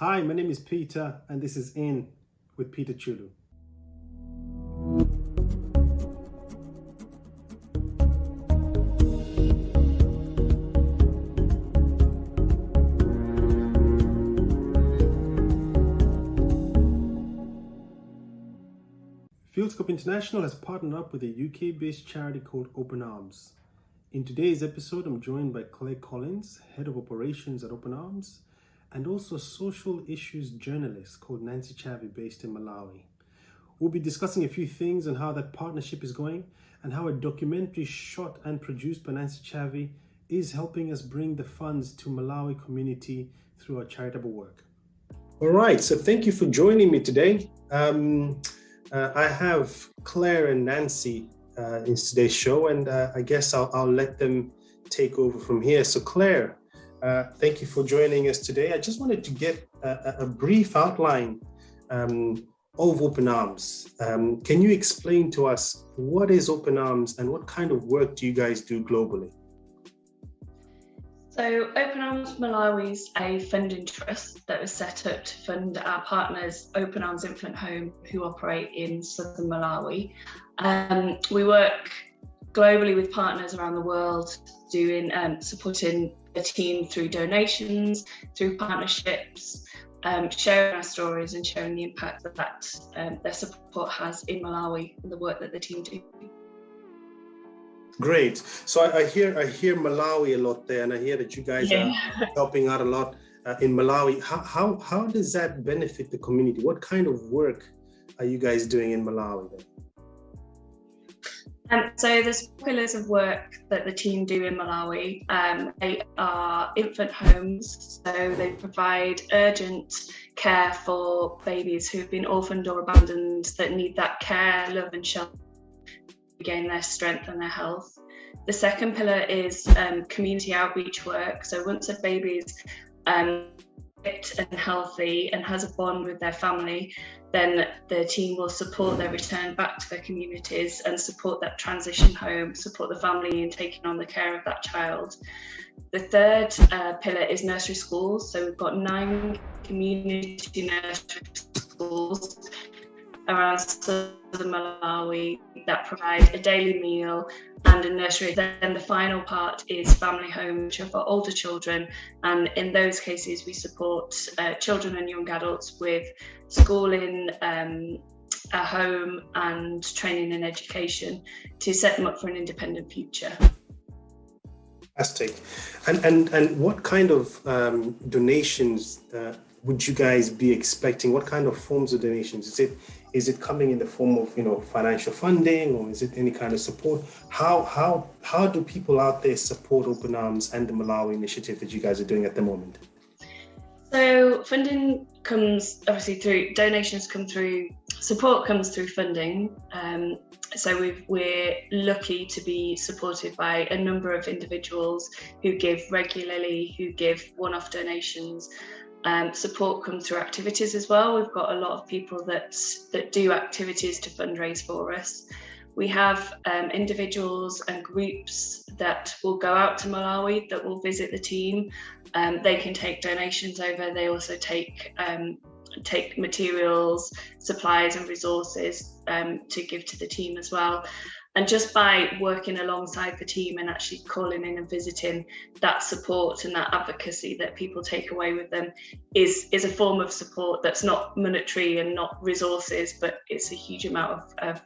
Hi, my name is Peter, and this is In with Peter Chulu. Fieldscope International has partnered up with a UK-based charity called Open Arms. In today's episode, I'm joined by Claire Collins, Head of Operations at Open Arms, and also a social issues journalist called Nancy Chavi based in Malawi. We'll be discussing a few things on how that partnership is going and how a documentary shot and produced by Nancy Chavi is helping us bring the funds to Malawi community through our charitable work. All right, so thank you for joining me today. I have Claire and Nancy in today's show, and I guess I'll let them take over from here. So Claire, thank you for joining us today. I just wanted to get a brief outline of Open Arms. Can you explain to us what is Open Arms and what kind of work do you guys do globally? So Open Arms Malawi is a funding trust that was set up to fund our partners, Open Arms Infant Home, who operate in southern Malawi. We work globally with partners around the world, doing supporting the team through donations, through partnerships, sharing our stories and sharing the impact that their support has in Malawi and the work that the team do. Great. So I hear Malawi a lot there, and I hear that you guys are helping out a lot in Malawi. How does that benefit the community? What kind of work are you guys doing in Malawi then? So there's pillars of work that the team do in Malawi. They are infant homes, so they provide urgent care for babies who have been orphaned or abandoned that need that care, love and shelter to regain their strength and their health. The second pillar is community outreach work. So once a baby is fit and healthy and has a bond with their family, then the team will support their return back to their communities and support that transition home, support the family in taking on the care of that child. The third pillar is nursery schools. So we've got 9 community nursery schools around southern Malawi that provide a daily meal and a nursery. Then the final part is family homes, which are for older children, and in those cases we support children and young adults with schooling, a home and training and education to set them up for an independent future. Fantastic. And what kind of donations would you guys be expecting? What kind of forms of donations? Is it coming in the form of financial funding, or is it any kind of support? How do people out there support Open Arms and the Malawi initiative that you guys are doing at the moment? So funding comes obviously through donations, support comes through funding. So we're lucky to be supported by a number of individuals who give regularly, who give one-off donations. Support comes through activities as well. We've got a lot of people that do activities to fundraise for us. We have individuals and groups that will go out to Malawi, that will visit the team. They can take donations over. They also take materials, supplies and resources to give to the team as well. And just by working alongside the team and actually calling in and visiting, that support and that advocacy that people take away with them is a form of support that's not monetary and not resources, but it's a huge amount of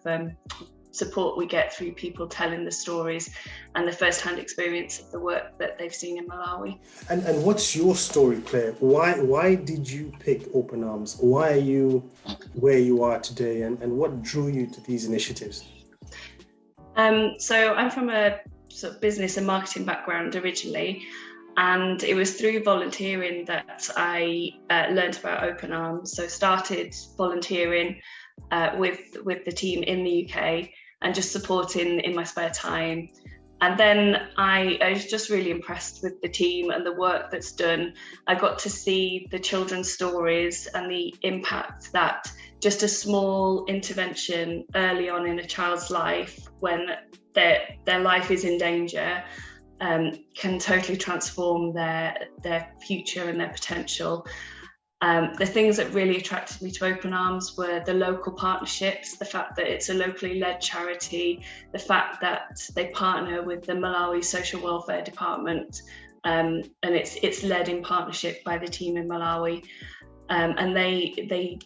support we get through people telling the stories and the first-hand experience of the work that they've seen in Malawi. And what's your story, Claire? Why did you pick Open Arms? Why are you where you are today, and what drew you to these initiatives? So I'm from a sort of business and marketing background originally, and it was through volunteering that I learned about Open Arms. So started volunteering with the team in the UK and just supporting in my spare time. And then I was just really impressed with the team and the work that's done. I got to see the children's stories and the impact that just a small intervention early on in a child's life when their life is in danger can totally transform their future and their potential. The things that really attracted me to Open Arms were the local partnerships, the fact that it's a locally led charity, the fact that they partner with the Malawi Social Welfare Department, and it's led in partnership by the team in Malawi, and they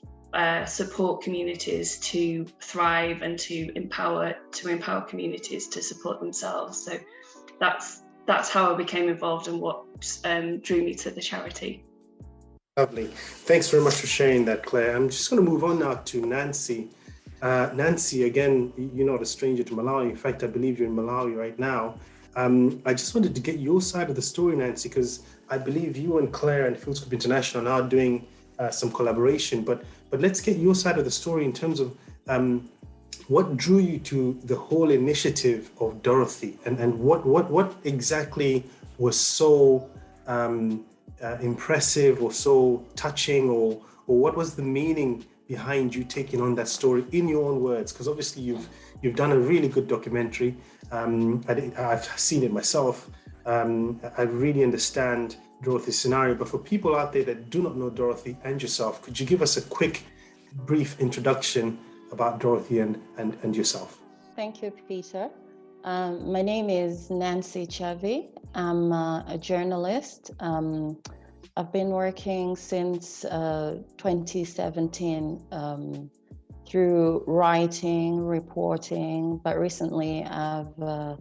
support communities to thrive and to empower communities to support themselves. So that's how I became involved and what drew me to the charity. Lovely. Thanks very much for sharing that, Claire. I'm just going to move on now to Nancy. Nancy, again, you're not a stranger to Malawi. In fact, I believe you're in Malawi right now. I just wanted to get your side of the story, Nancy, because I believe you and Claire and Fieldscope International are now doing some collaboration. But let's get your side of the story in terms of what drew you to the whole initiative of Dorothy, and what exactly was so impressive or so touching, or what was the meaning behind you taking on that story in your own words? Because obviously you've done a really good documentary. I've seen it myself. I really understand Dorothy's scenario, but for people out there that do not know Dorothy and yourself, could you give us a quick, brief introduction about Dorothy and yourself? Thank you, Peter. My name is Nancy Chavi. I'm a journalist. I've been working since 2017 through writing, reporting, but recently I've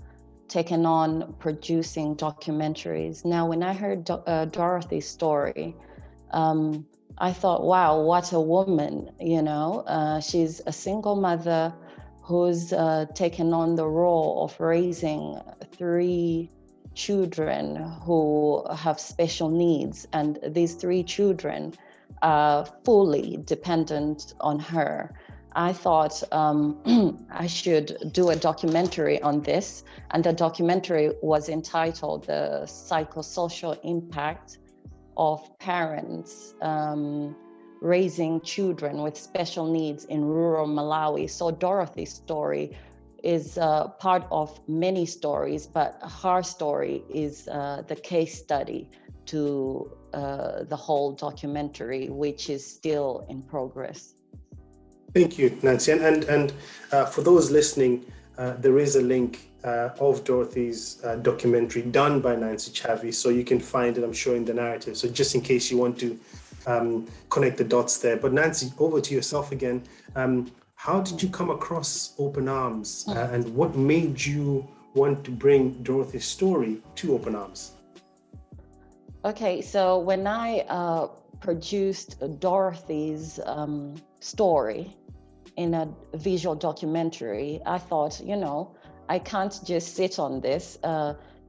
taken on producing documentaries. Now, when I heard Dorothy's story, I thought, wow, what a woman, she's a single mother who's taken on the role of raising 3 children who have special needs. And these 3 children are fully dependent on her. I thought I should do a documentary on this. And the documentary was entitled The Psychosocial Impact of Parents Raising Children with Special Needs in Rural Malawi. So Dorothy's story is part of many stories, but her story is the case study to the whole documentary, which is still in progress. Thank you, Nancy. And for those listening, there is a link of Dorothy's documentary done by Nancy Chavi, so you can find it, I'm sure, in the narrative. So just in case you want to connect the dots there. But Nancy, over to yourself again. How did you come across Open Arms, and what made you want to bring Dorothy's story to Open Arms? Okay, so when I produced Dorothy's story in a visual documentary, I thought, I can't just sit on this.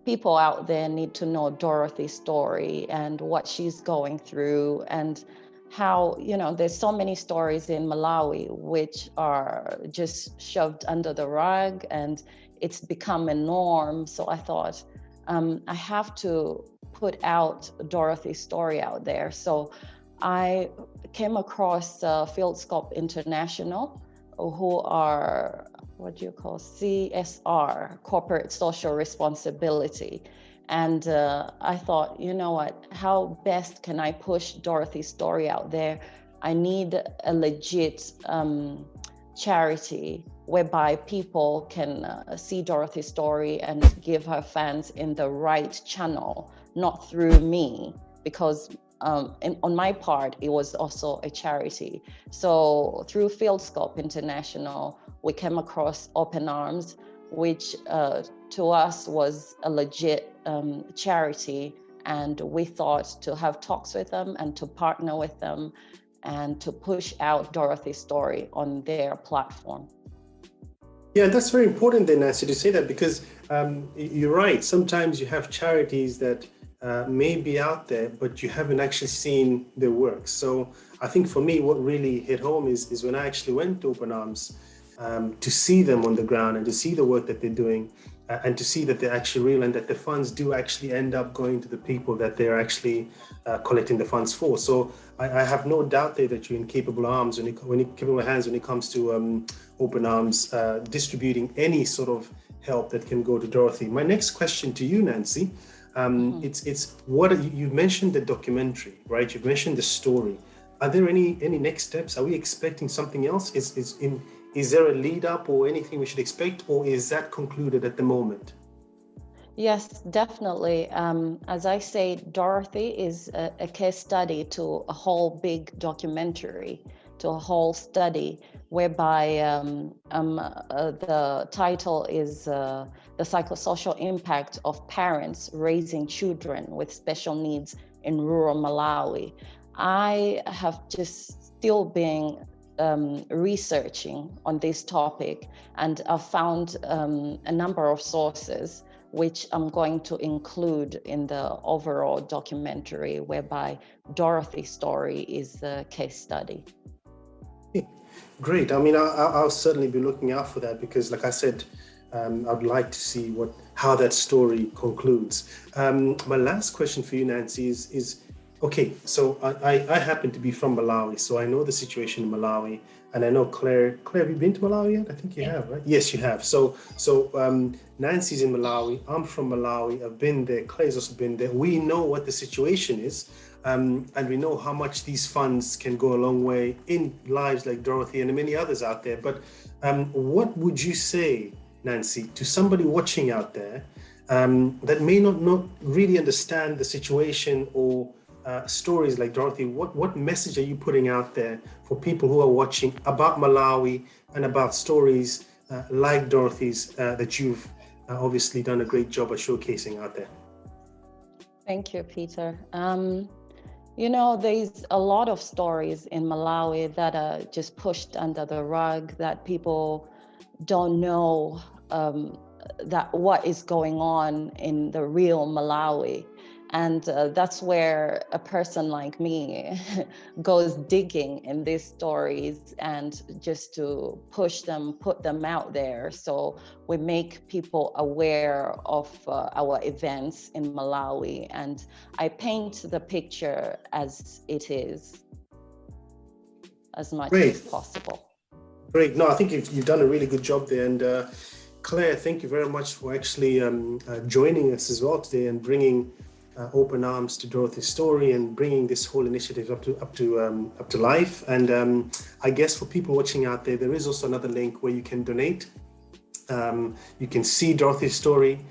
People out there need to know Dorothy's story and what she's going through, and how, there's so many stories in Malawi which are just shoved under the rug and it's become a norm. So I thought, I have to put out Dorothy's story out there. So I came across Fieldscope International, who are, CSR, Corporate Social Responsibility. And I thought, how best can I push Dorothy's story out there? I need a legit charity whereby people can see Dorothy's story and give her fans in the right channel, not through me, because on my part, it was also a charity. So through Fieldscope International, we came across Open Arms, which to us was a legit charity. And we thought to have talks with them and to partner with them and to push out Dorothy's story on their platform. Yeah, that's very important then, Nancy, to say that, because you're right. Sometimes you have charities that may be out there, but you haven't actually seen their work. So I think for me, what really hit home is when I actually went to Open Arms to see them on the ground and to see the work that they're doing, and to see that they're actually real and that the funds do actually end up going to the people that they're actually collecting the funds for. So I have no doubt there that you're in capable arms, capable hands when it comes to Open Arms distributing any sort of help that can go to Dorothy. My next question to you, Nancy, it's what you mentioned the documentary, right? You've mentioned the story. Are there any next steps? Are we expecting something else? Is there a lead up or anything we should expect, or is that concluded at the moment? Yes, definitely. As I say, Dorothy is a case study to a whole big documentary, to a whole study, whereby the title is the psychosocial impact of parents raising children with special needs in rural Malawi. I have just still been researching on this topic, and I've found a number of sources which I'm going to include in the overall documentary, whereby Dorothy's story is the case study. Great. I mean, I'll certainly be looking out for that, because, like I said, I'd like to see how that story concludes. My last question for you, Nancy, is okay. So I happen to be from Malawi, so I know the situation in Malawi, and I know Claire. Claire, have you been to Malawi yet? I think you have, right? Yes, you have. So Nancy's in Malawi. I'm from Malawi. I've been there. Claire's also been there. We know what the situation is. And we know how much these funds can go a long way in lives like Dorothy and many others out there. But what would you say, Nancy, to somebody watching out there that may not really understand the situation or stories like Dorothy? What message are you putting out there for people who are watching about Malawi and about stories like Dorothy's that you've obviously done a great job at showcasing out there? Thank you, Peter. You know, there's a lot of stories in Malawi that are just pushed under the rug, that people don't know that what is going on in the real Malawi. And that's where a person like me goes digging in these stories, and just to push them, put them out there. So we make people aware of our events in Malawi, and I paint the picture as it is, as much as possible. Great. No, I think you've done a really good job there. And Claire, thank you very much for actually joining us as well today and bringing Open Arms to Dorothy's story and bringing this whole initiative up to life. And I guess for people watching out there, there is also another link where you can donate. You can see Dorothy's story.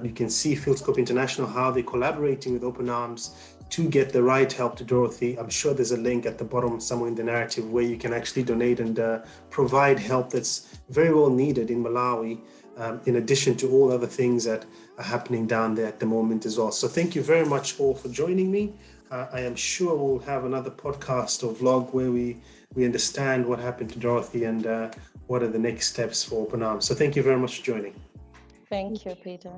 You can see Fieldscope International, how they're collaborating with Open Arms to get the right help to Dorothy. I'm sure there's a link at the bottom somewhere in the narrative where you can actually donate and provide help that's very well needed in Malawi, in addition to all other things that are happening down there at the moment as well. So thank you very much all for joining me. I am sure we'll have another podcast or vlog where we understand what happened to Dorothy and what are the next steps for Open Arms. So thank you very much for joining. Thank you, Peter.